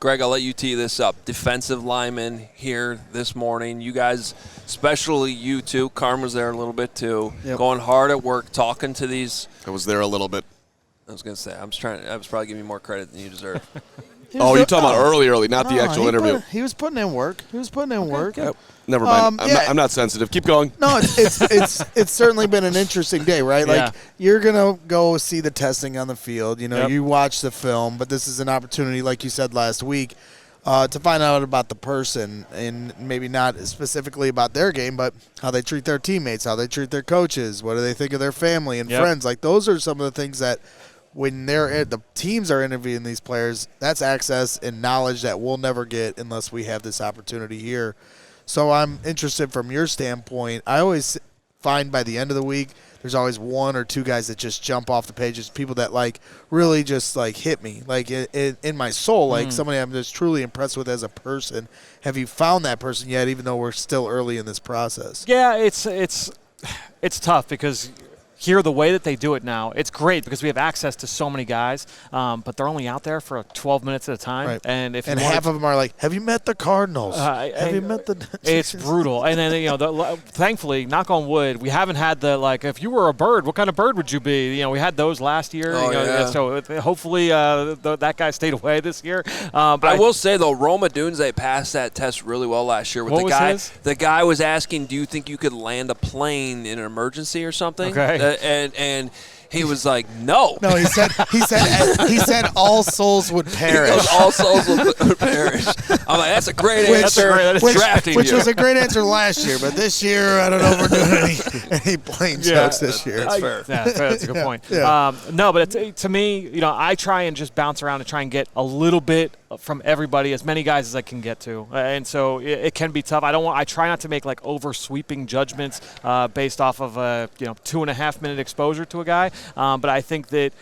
Greg, I'll let you tee this up. Defensive lineman here this morning. You guys, especially you two, Carm was there a little bit too, going hard at work, talking to these. I was there a little bit. I was going to say, I was probably giving you more credit than you deserve. Oh, you're talking about early, not the actual interview. He was putting in work. Never mind. I'm not sensitive. Keep going. No, it's certainly been an interesting day, right? Yeah. Like, you're going to go see the testing on the field. You know, you watch the film, but this is an opportunity, like you said last week, to find out about the person, and maybe not specifically about their game, but how they treat their teammates, how they treat their coaches, what do they think of their family and friends. Like, those are some of the things that when the teams are interviewing these players, that's access and knowledge that we'll never get unless we have this opportunity here. So I'm interested from your standpoint. I always find by the end of the week, there's always one or two guys that just jump off the pages, people that like really just like hit me, like in my soul, like somebody I'm just truly impressed with as a person. Have you found that person yet, even though we're still early in this process? Yeah, it's tough because here, the way that they do it now, it's great because we have access to so many guys, but they're only out there for 12 minutes at a time. Right. And half of them are like, have you met the Cardinals? Have you met the – It's brutal. And then, thankfully, knock on wood, we haven't had the, like, if you were a bird, what kind of bird would you be? We had those last year. So hopefully that guy stayed away this year. But I will say, though, Roma Dunze passed that test really well last year. What was his? The guy was asking, do you think you could land a plane in an emergency or something? Okay. And he was like, no. No, he said all souls would perish. All souls would perish. I'm like, that's a great answer. Which was a great answer last year, but this year I don't know if we're doing any plane jokes this year. That's fair. Yeah, that's a good point. Yeah. No, but to me, I try and just bounce around and try and get a little bit from everybody, as many guys as I can get to, and so it can be tough. I try not to make like over sweeping judgments based off of a 2.5 minute exposure to a guy. But I think that,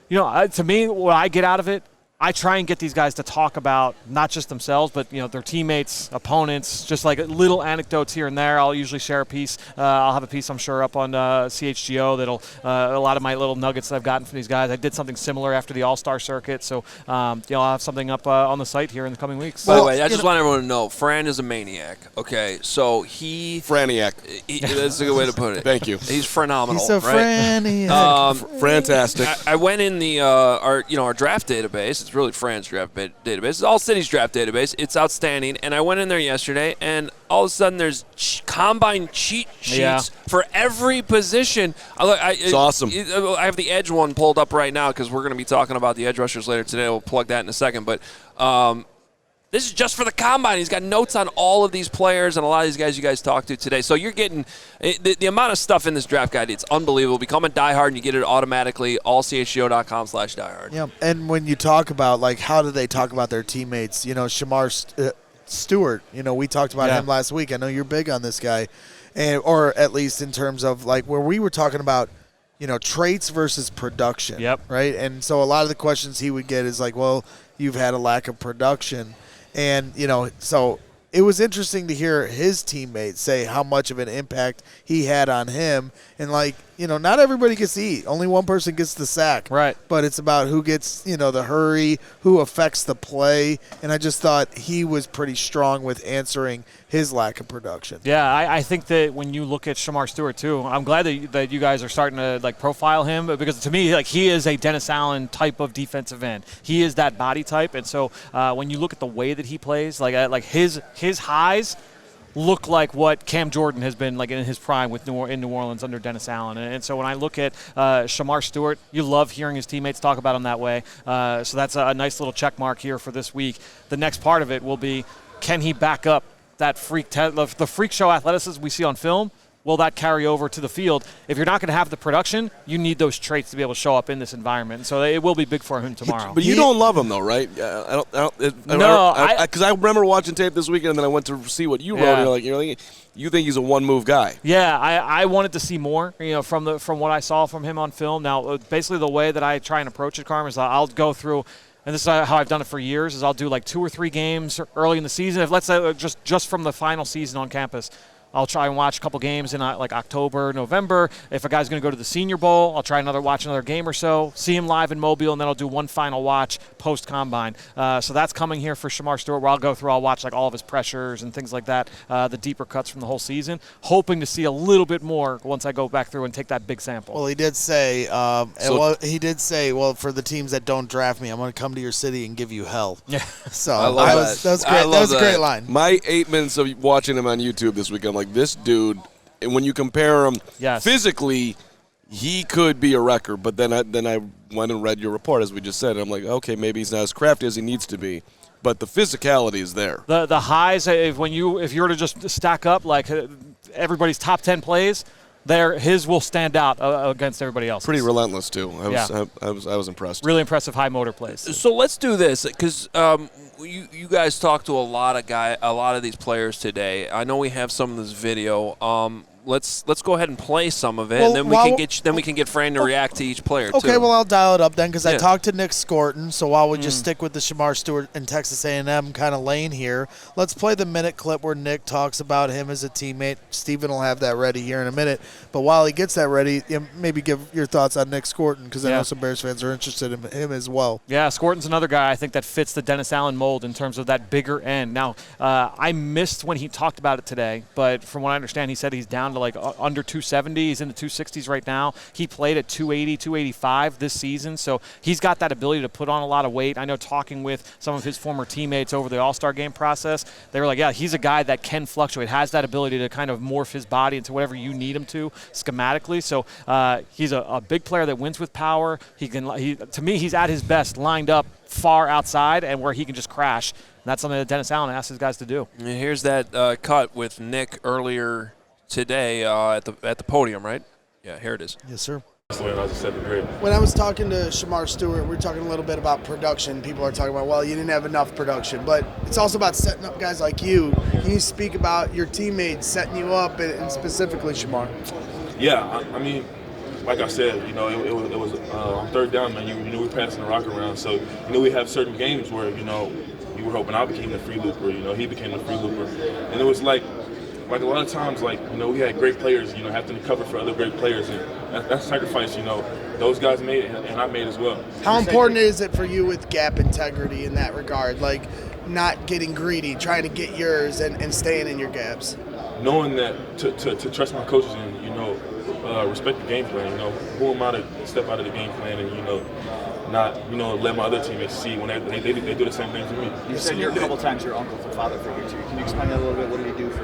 to me, what I get out of it, I try and get these guys to talk about not just themselves, but their teammates, opponents, just like little anecdotes here and there. I'll usually share a piece. I'll have a piece, I'm sure, up on CHGO that'll a lot of my little nuggets that I've gotten from these guys. I did something similar after the All-Star circuit, so I'll have something up on the site here in the coming weeks. By the way, I just want everyone to know, Fran is a maniac. Okay, so Franiac. That's a good way to put it. Thank you. He's phenomenal. He's a right? Franiac. Fantastic. I went in the our draft database. It's really Fran's draft database. It's ALLCITY's draft database. It's outstanding. And I went in there yesterday, and all of a sudden there's combine cheat sheets for every position. It's awesome. I have the edge one pulled up right now because we're going to be talking about the edge rushers later today. We'll plug that in a second. But this is just for the combine. He's got notes on all of these players and a lot of these guys you guys talked to today. So you're getting the amount of stuff in this draft guide. It's unbelievable. Become a diehard and you get it automatically. allchgo.com/diehard. Yeah, and when you talk about like how do they talk about their teammates? Shemar Stewart. We talked about him last week. I know you're big on this guy, or at least in terms of like where we were talking about. Traits versus production. Yep. Right. And so a lot of the questions he would get is like, well, you've had a lack of production. And, so it was interesting to hear his teammates say how much of an impact he had on him. And, not everybody gets to eat. Only one person gets the sack. Right. But it's about who gets, the hurry, who affects the play. And I just thought he was pretty strong with answering his lack of production. Yeah, I think that when you look at Shemar Stewart, too, I'm glad that you guys are starting to, profile him because, to me, he is a Dennis Allen type of defensive end. He is that body type. And so when you look at the way that he plays, his highs look like what Cam Jordan has been in his prime in New Orleans under Dennis Allen. And so when I look at Shemar Stewart, you love hearing his teammates talk about him that way. So that's a nice little check mark here for this week. The next part of it will be, can he back up that the freak show athleticism we see on film? Will that carry over to the field? If you're not going to have the production, you need those traits to be able to show up in this environment. So it will be big for him tomorrow. But you don't love him, though, right? No, because I remember watching tape this weekend, and then I went to see what you wrote. And you think he's a one-move guy? Yeah, I wanted to see more. From what I saw from him on film. Now, basically, the way that I try and approach it, Carm, is I'll go through. And this is how I've done it for years, is I'll do 2 or 3 games early in the season. If let's say just from the final season on campus, I'll try and watch a couple games in like October, November. If a guy's going to go to the Senior Bowl, I'll try watch another game or so, see him live in Mobile, and then I'll do one final watch post-combine. So that's coming here for Shemar Stewart, where I'll watch like all of his pressures and things like that, the deeper cuts from the whole season, hoping to see a little bit more once I go back through and take that big sample. Well, he did say, for the teams that don't draft me, I'm going to come to your city and give you hell. Yeah. So I love that was great. That was a great line. My 8 minutes of watching him on YouTube this week, I'm like, this dude, and when you compare him physically, he could be a wrecker. But then I went and read your report, as we just said, and I'm like, okay, maybe he's not as crafty as he needs to be. But the physicality is there. The highs, if you were to just stack up like everybody's top 10 plays, his will stand out against everybody else. Pretty relentless too. I was impressed. Really impressive high motor plays. So let's do this because you guys talked to a lot of these players today. I know we have some of this video. Let's go ahead and play some of it, and then we can get Fran to react to each player. Okay, too. well I'll dial it up then because I talked to Nic Scourton. So while we just stick with the Shemar Stewart and Texas A&M kind of lane here, let's play the minute clip where Nic talks about him as a teammate. Steven will have that ready here in a minute. But while he gets that ready, maybe give your thoughts on Nic Scourton because I know some Bears fans are interested in him as well. Yeah, Scourton's another guy I think that fits the Dennis Allen mold in terms of that bigger end. Now, I missed when he talked about it today, but from what I understand, he said he's down to like under 270. He's in the 260s right now. He played at 280, 285 this season, so he's got that ability to put on a lot of weight. I know talking with some of his former teammates over the All-Star game process, they were like, yeah, he's a guy that can fluctuate, has that ability to kind of morph his body into whatever you need him to schematically. So he's a big player that wins with power. To me, he's at his best lined up far outside and where he can just crash. And that's something that Dennis Allen asks his guys to do. And here's that cut with Nic earlier today at the podium, right? Yeah, here it is. Yes, sir. When I was talking to Shemar Stewart, we were talking a little bit about production. People are talking about, well, you didn't have enough production. But it's also about setting up guys like you. Can you speak about your teammates setting you up, and specifically Shamar? Yeah, I mean, like I said, it was on third down, man. You we're passing the rock around. So, we have certain games where, you were hoping I became the free looper, he became the free looper. And it was like a lot of times, we had great players, having to cover for other great players. And that sacrifice, those guys made and I made as well. How important is it for you with gap integrity in that regard? Like, not getting greedy, trying to get yours and staying in your gaps? Knowing that to trust my coaches and, respect the game plan, who am I to step out of the game plan and, not, let my other teammates see when they do the same thing to me. You said here a couple times your uncle's a father figure too. Can you explain that a little bit? What did he do for?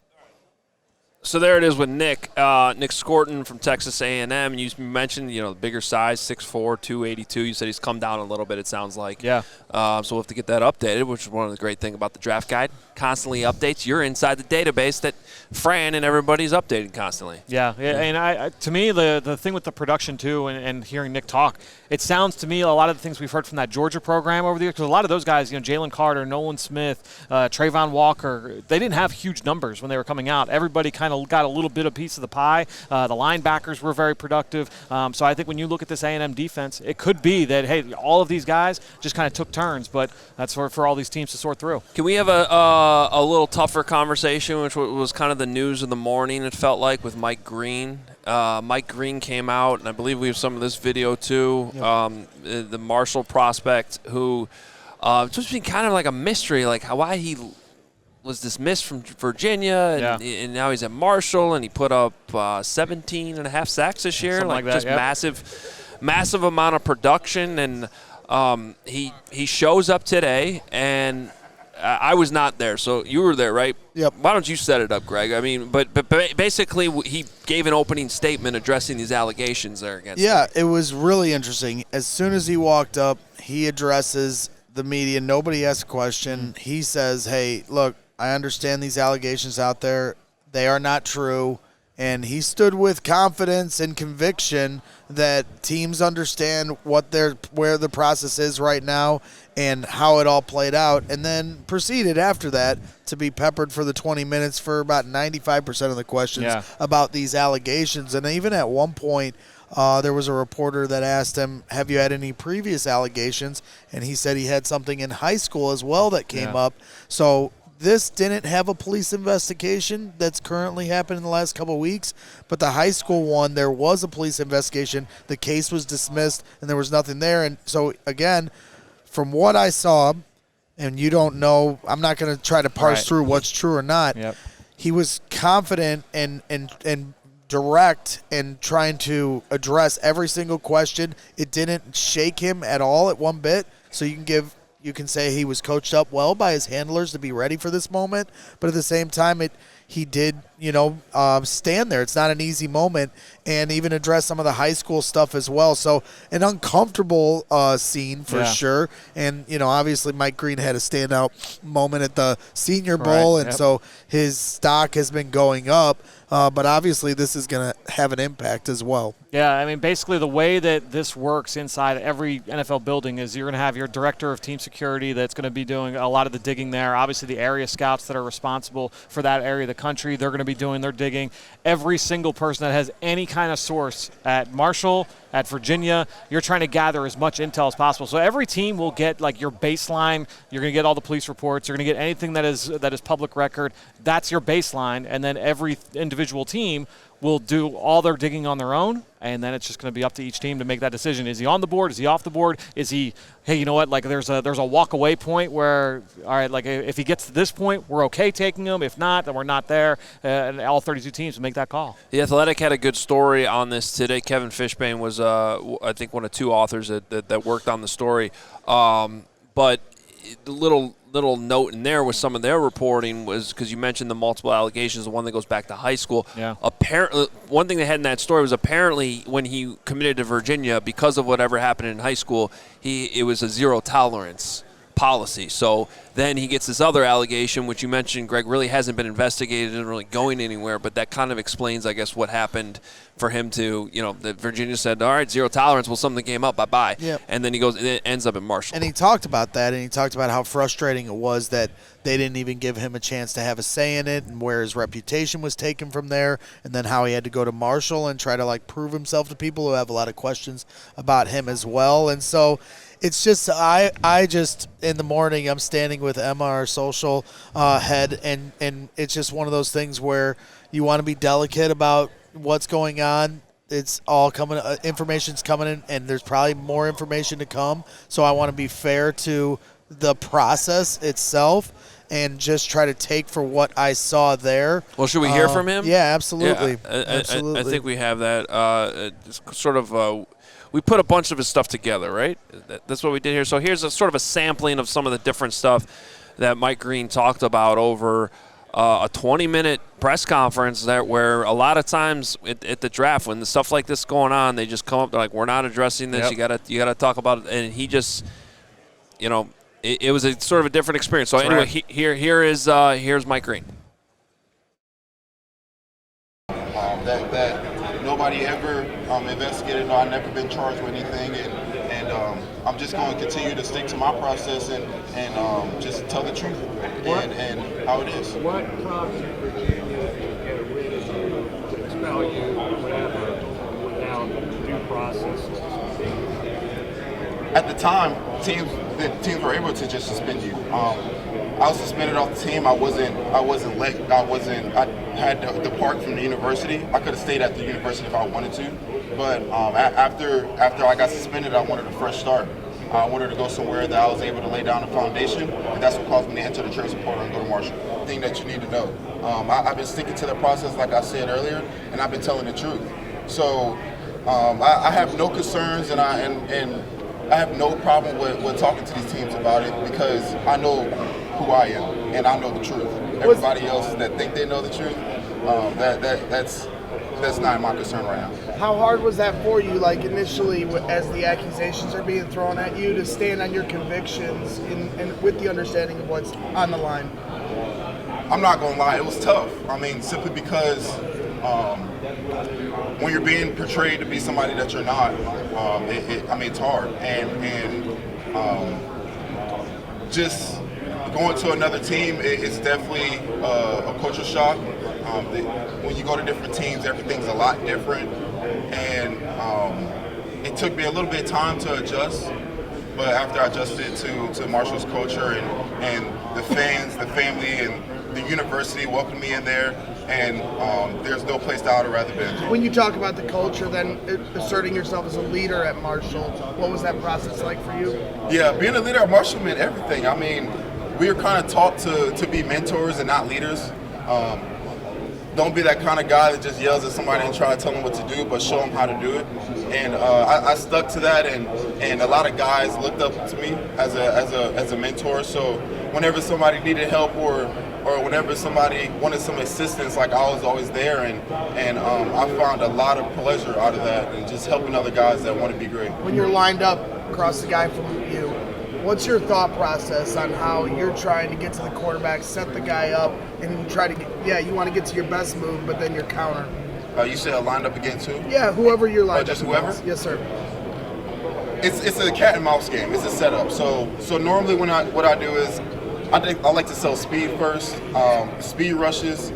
So there it is with Nic Scourton from Texas A&M. You mentioned, the bigger size, 6'4", 282. You said he's come down a little bit, it sounds like. Yeah. So we'll have to get that updated, which is one of the great things about the draft guide. Constantly updates. You're inside the database that Fran and everybody's updating constantly. Yeah. And to me, the thing with the production, too, and hearing Nic talk, it sounds to me a lot of the things we've heard from that Georgia program over the years, because a lot of those guys, Jalen Carter, Nolan Smith, Trayvon Walker, they didn't have huge numbers when they were coming out. Everybody kind of got a little bit of piece of the pie. The linebackers were very productive. So I think when you look at this A&M defense, it could be that, hey, all of these guys just kind of took turns, but that's for all these teams to sort through. Can we have a little tougher conversation, which was kind of the news of the morning, it felt like, with Mike Green? Mike Green came out, and I believe we have some of this video too. Yep. The Marshall prospect who just been kind of like a mystery, like why he was dismissed from Virginia, and now he's at Marshall, and he put up 17 and a half sacks this year, like that, just massive amount of production, and he shows up today, and I was not there, so you were there, right? Yep. Why don't you set it up, Greg? I mean, but basically he gave an opening statement addressing these allegations there against him. Yeah, it was really interesting. As soon as he walked up, he addresses the media. Nobody asked a question. He says, hey, look, I understand these allegations out there. They are not true. And he stood with confidence and conviction that teams understand where the process is right now and how it all played out, and then proceeded after that to be peppered for the 20 minutes for about 95% of the questions about these allegations. And even at one point, there was a reporter that asked him, have you had any previous allegations? And he said he had something in high school as well that came up. So this didn't have a police investigation that's currently happened in the last couple of weeks, but the high school one, there was a police investigation. The case was dismissed, and there was nothing there. And so, again, from what I saw, and you don't know, I'm not going to try to parse through what's true or not. Yep. He was confident and direct and trying to address every single question. It didn't shake him at all at one bit. So you can say he was coached up well by his handlers to be ready for this moment. But at the same time, he did, stand there. It's not an easy moment, and even address some of the high school stuff as well. So an uncomfortable scene for sure. And, obviously Mike Green had a standout moment at the Senior Bowl, and so his stock has been going up. But obviously this is going to have an impact as well. Yeah, I mean, basically the way that this works inside every NFL building is you're going to have your director of team security that's going to be doing a lot of the digging there. Obviously the area scouts that are responsible for that area of the country, they're going to be doing their digging. Every single person that has any kind of source at Marshall, at Virginia, you're trying to gather as much intel as possible. So every team will get like your baseline. You're going to get all the police reports. You're going to get anything that is public record. That's your baseline. And then every individual team will do all their digging on their own, and then it's just going to be up to each team to make that decision. Is he on the board? Is he off the board? Is he, hey, you know what, like there's a walk-away point where, all right, like if he gets to this point, we're okay taking him. If not, then we're not there. And all 32 teams will make that call. The Athletic had a good story on this today. Kevin Fishbane was, I think, one of two authors that worked on the story. But the little note in there with some of their reporting was because you mentioned the multiple allegations, the one that goes back to high school. Yeah. Apparently, one thing they had in that story was apparently when he committed to Virginia, because of whatever happened in high school, it was a zero tolerance policy. So then he gets this other allegation, which you mentioned, Greg, really hasn't been investigated and really going anywhere, but that kind of explains, I guess, what happened for him to, that Virginia said, all right, zero tolerance, well, something came up, bye-bye. Yep. And then it ends up in Marshall. And he talked about that, and he talked about how frustrating it was that they didn't even give him a chance to have a say in it and where his reputation was taken from there, and then how he had to go to Marshall and try to, prove himself to people who have a lot of questions about him as well. And so it's just I just in the morning I'm standing with Emma, our social head, and it's just one of those things where you want to be delicate about what's going on. It's all coming, information's coming in, and there's probably more information to come. So I want to be fair to the process itself and just try to take for what I saw there. Well, should we hear from him? Yeah, absolutely. Yeah, absolutely. I think we have that. Sort of. We put a bunch of his stuff together, right? That's what we did here. So here's a sort of a sampling of some of the different stuff that Mike Green talked about over a 20-minute press conference where a lot of times at the draft, when the stuff like this is going on, they just come up, they're like, we're not addressing this. Yep. You gotta talk about it. And he just, it was a sort of a different experience. So anyway, here's Mike Green. That nobody ever investigated. No, I've never been charged with anything, and I'm just going to continue to stick to my process and just tell the truth and how it is. What caused Virginia to get rid of you, to expel you, whatever, without due process? At the time, teams were able to just suspend you. I was suspended off the team. I had to depart from the university. I could have stayed at the university if I wanted to, but after I got suspended, I wanted a fresh start. I wanted to go somewhere that I was able to lay down a foundation, and that's what caused me to enter the transfer portal and go to Marshall. The thing that you need to know, I've been sticking to the process, like I said earlier, and I've been telling the truth. So I have no concerns, and I have no problem with talking to these teams about it because I know who I am and I know the truth. Everybody else that think they know the truth, that's not my concern right now. How hard was that for you, initially, as the accusations are being thrown at you, to stand on your convictions and with the understanding of what's on the line? I'm not gonna lie, it was tough. I mean, simply because when you're being portrayed to be somebody that you're not, it's hard. And just going to another team, it's definitely a culture shock. When you go to different teams, everything's a lot different. And it took me a little bit of time to adjust. But after I adjusted to Marshall's culture and the fans, the family, and the university welcomed me in there, and there's no place that I would have rather been. When you talk about the culture, then asserting yourself as a leader at Marshall, what was that process like for you? Yeah, being a leader at Marshall meant everything. I mean, we were kind of taught to be mentors and not leaders. Don't be that kind of guy that just yells at somebody and try to tell them what to do, but show them how to do it. And I stuck to that, and a lot of guys looked up to me as a mentor. So whenever somebody needed help or whenever somebody wanted some assistance, like I was always there, and I found a lot of pleasure out of that, and just helping other guys that want to be great. When you're lined up across the guy from you, what's your thought process on how you're trying to get to the quarterback, set the guy up, and try to get, you want to get to your best move, but then your counter? You said lined up against who? Yeah, whoever you're lined up just whoever? against. Yes, sir. It's a cat and mouse game. It's a setup. So normally what I do is I like to sell speed first, speed rushes.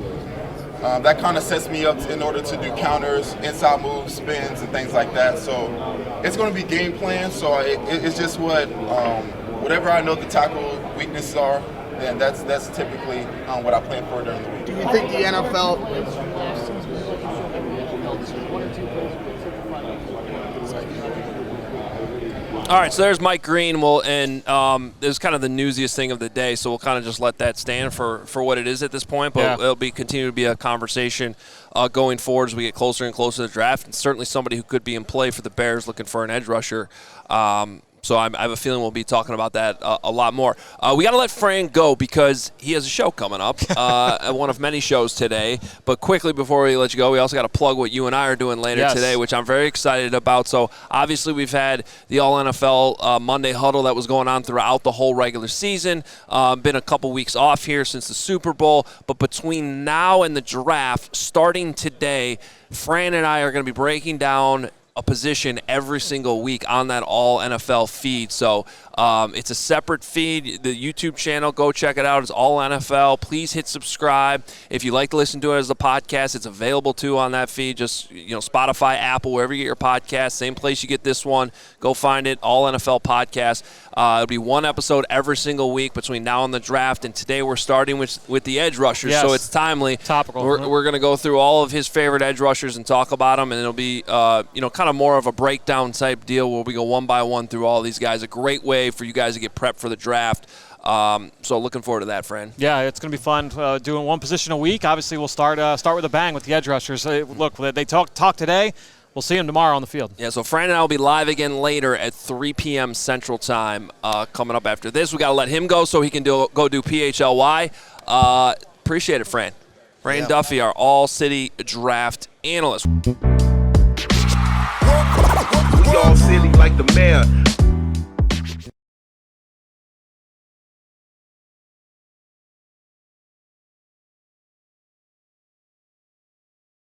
That kind of sets me up in order to do counters, inside moves, spins, and things like that. So it's going to be game plan. So it's just whatever I know the tackle weaknesses are, then that's typically what I plan for during the week. Do you think the NFL? All right, so there's Mike Green. This is kind of the newsiest thing of the day, so we'll kind of just let that stand for what it is at this point. But it'll continue to be a conversation going forward as we get closer and closer to the draft. And certainly somebody who could be in play for the Bears looking for an edge rusher. So I have a feeling we'll be talking about that a lot more. We got to let Fran go because he has a show coming up, one of many shows today. But quickly before we let you go, we also got to plug what you and I are doing later today, which I'm very excited about. So obviously we've had the All-NFL Monday Huddle that was going on throughout the whole regular season. Been a couple weeks off here since the Super Bowl. But between now and the draft, starting today, Fran and I are going to be breaking down a position every single week on that All NFL feed. So it's a separate feed. The YouTube channel, go check it out. It's All NFL. Please hit subscribe. If you like to listen to it as a podcast, it's available too on that feed. Just Spotify, Apple, wherever you get your podcast. Same place you get this one. Go find it. All NFL podcast. It'll be one episode every single week between now and the draft. And today we're starting with the edge rushers, so it's timely. Topical. We're going to go through all of his favorite edge rushers and talk about them. And it'll be kind of more of a breakdown type deal where we go one by one through all these guys. A great way for you guys to get prepped for the draft. So looking forward to that, Fran. Yeah, it's going to be fun doing one position a week. Obviously, we'll start with a bang with the edge rushers. Look, they talk today. We'll see them tomorrow on the field. Yeah, so Fran and I will be live again later at 3 p.m. Central Time coming up after this. We got to let him go so he can go do PHLY. Appreciate it, Fran. Fran Duffy, our All-City draft analyst. We all silly like the mayor.